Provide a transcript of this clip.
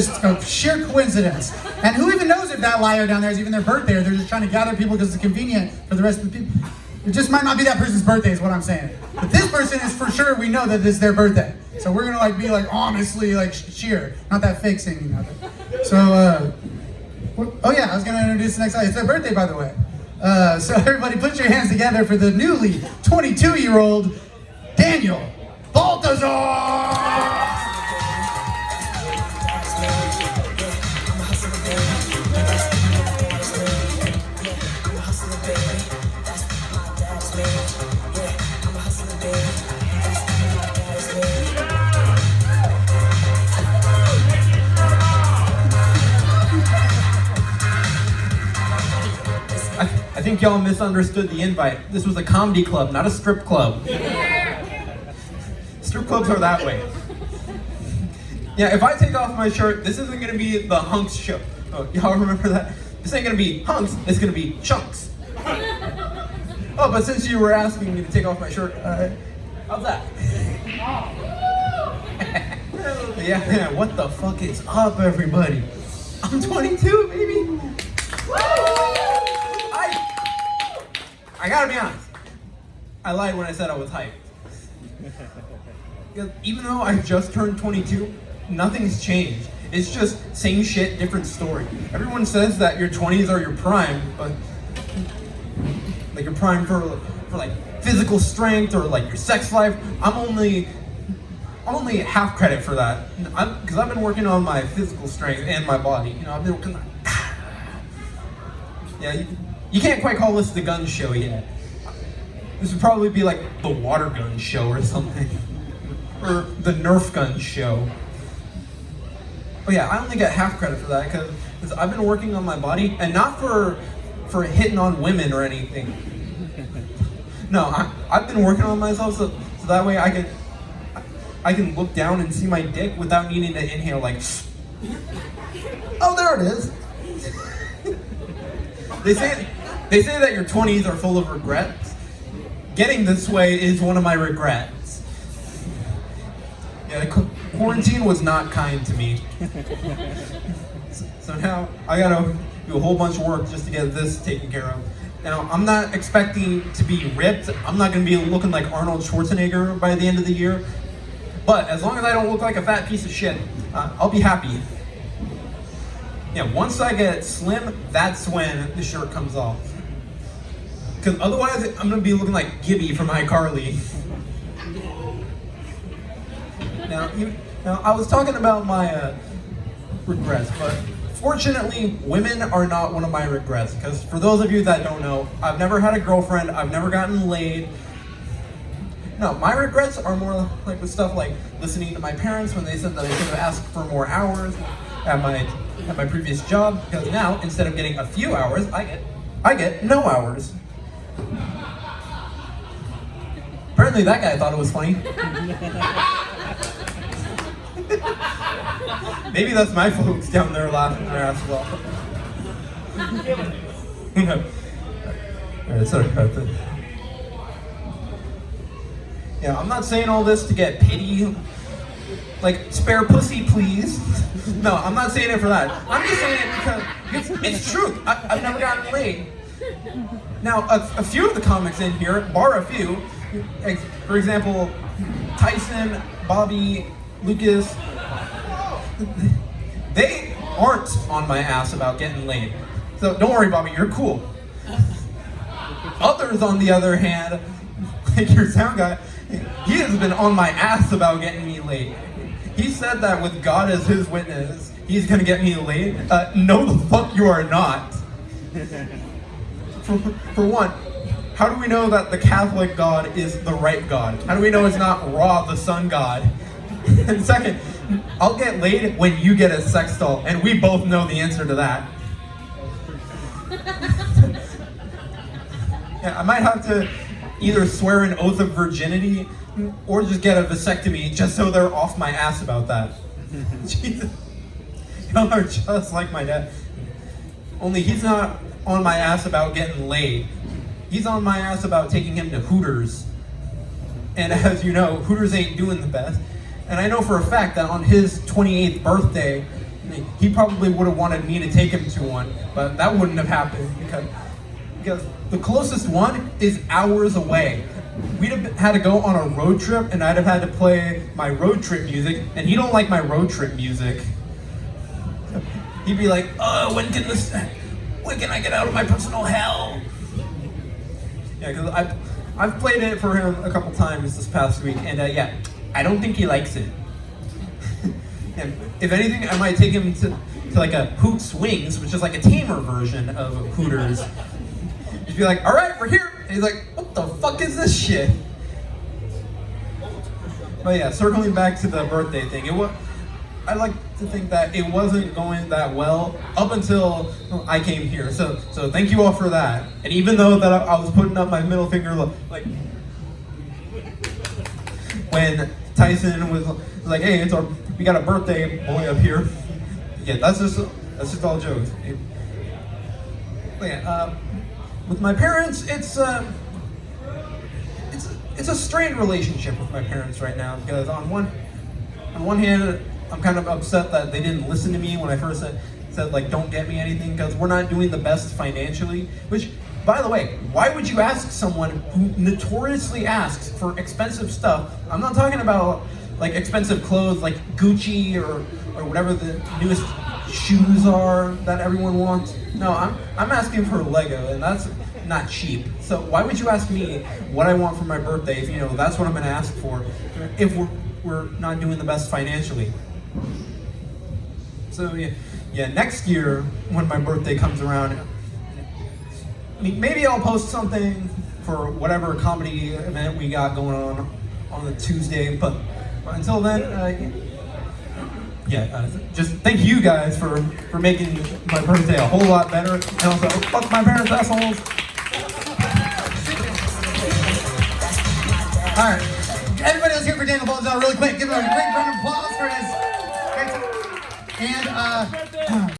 Just a sheer coincidence. And who even knows if that liar down there is even their birthday, or they're just trying to gather people because it's convenient for the rest of the people. It just might not be that person's birthday is what I'm saying. But this person is for sure, we know that this is their birthday. So we're gonna be honestly sheer, not that fake singing out there. So, oh yeah, I was gonna introduce the next guy. It's their birthday, by the way. So everybody put your hands together for the newly 22-year-old Daniel Baltazar! I think y'all misunderstood the invite. This was a comedy club, not a strip club. Strip clubs are that way. Yeah, if I take off my shirt, this isn't gonna be the hunks show. Oh, y'all remember that? This ain't gonna be hunks, it's gonna be chunks. Oh, but since you were asking me to take off my shirt, how's that? Yeah, what the fuck is up, everybody? I'm 22, baby. I gotta be honest, I lied when I said I was hyped. Because even though I just turned 22, nothing's changed. It's just same shit, different story. Everyone says that your 20s are your prime, but like your prime for physical strength or your sex life. I'm only half credit for that. Because I've been working on my physical strength and my body. I've been working on. Yeah. You can't quite call this the gun show yet. This would probably be the water gun show or something. Or the Nerf gun show. But yeah, I only get half credit for that because I've been working on my body, and not for hitting on women or anything. No, I've been working on myself so that way I can look down and see my dick without needing to inhale oh, there it is. They say that your 20s are full of regrets. Getting this way is one of my regrets. Yeah, quarantine was not kind to me. So now I gotta do a whole bunch of work just to get this taken care of. Now, I'm not expecting to be ripped. I'm not gonna be looking like Arnold Schwarzenegger by the end of the year. But as long as I don't look like a fat piece of shit, I'll be happy. Yeah, once I get slim, that's when the shirt comes off. Because otherwise, I'm going to be looking like Gibby from iCarly. Now, I was talking about my regrets, but fortunately, women are not one of my regrets. Because for those of you that don't know, I've never had a girlfriend, I've never gotten laid. No, my regrets are more with stuff like listening to my parents when they said that I should have asked for more hours at my previous job, because now instead of getting a few hours, I get no hours. Apparently that guy thought it was funny. Maybe that's my folks down there laughing their ass off. Yeah, I'm not saying all this to get pity. Spare pussy, please. No, I'm not saying it for that. I'm just saying it because it's true. I've never gotten laid. Now, a few of the comics in here, bar a few, for example, Tyson, Bobby, Lucas, they aren't on my ass about getting laid. So don't worry, Bobby, you're cool. Others, on the other hand, like your sound guy, he has been on my ass about getting me laid. He said that with God as his witness, he's gonna get me laid. No, the fuck you are not. For one, how do we know that the Catholic God is the right God? How do we know it's not Ra, the sun god? And second, I'll get laid when you get a sex doll, and we both know the answer to that. Yeah, I might have to either swear an oath of virginity or just get a vasectomy just so they're off my ass about that. Jesus. Y'all are just like my dad. Only he's not on my ass about getting laid. He's on my ass about taking him to Hooters. And as you know, Hooters ain't doing the best. And I know for a fact that on his 28th birthday, he probably would have wanted me to take him to one, but that wouldn't have happened because the closest one is hours away. We'd have had to go on a road trip, and I'd have had to play my road trip music, and he don't like my road trip music. He'd be like, when can I get out of my personal hell? Yeah, because I've played it for him a couple times this past week, and yeah, I don't think he likes it. And if anything, I might take him to like a Hoot Swings, which is like a tamer version of Hooters. Just be like, all right, we're here. And he's like, what the fuck is this shit? But yeah, circling back to the birthday thing, I like to think that it wasn't going that well up until I came here. So thank you all for that. And even though that I was putting up my middle finger, like when Tyson was like, "Hey, we got a birthday boy up here." Yeah, that's just all jokes. But yeah, with my parents, it's a strained relationship with my parents right now because on one hand, I'm kind of upset that they didn't listen to me when I first said like don't get me anything because we're not doing the best financially. Which, by the way, why would you ask someone who notoriously asks for expensive stuff? I'm not talking about like expensive clothes like Gucci or whatever the newest shoes are that everyone wants. No, I'm asking for Lego, and that's not cheap. So why would you ask me what I want for my birthday if that's what I'm going to ask for if we're not doing the best financially? So yeah, next year when my birthday comes around, I mean, maybe I'll post something for whatever comedy event we got going on the Tuesday. But until then, just thank you guys for making my birthday a whole lot better. And also, fuck my parents, assholes. All right, everybody else here for Daniel Baltazar, really quick, give him a great